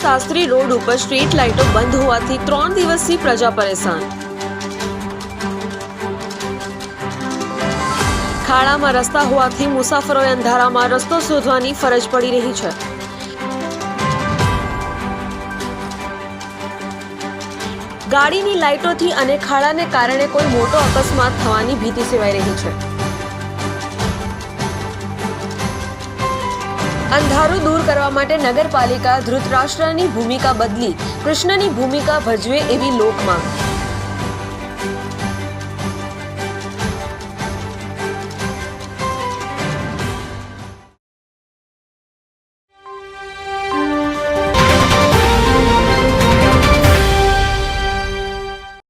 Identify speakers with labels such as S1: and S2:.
S1: Shastri road ઉપર street લાઇટો બંધ હોવાથી 3 દિવસથી પ્રજા પરેશાન। ખાડામાં રસ્તા હોવાથી મુસાફરોએ અંધારામાં રસ્તો શોધવાની ફરજ પડી રહી છે। ગાડીની લાઇટોથી અને ખાડાને કારણે કોઈ મોટો અકસ્માત થવાની ભીતિ સેવાઈ રહી છે। અંધારું દૂર કરવા માટે નગરપાલિકા ધૃતરાષ્ટ્રની ભૂમિકા બદલી કૃષ્ણની ભૂમિકા ભજવે એવી લોકમાંગ।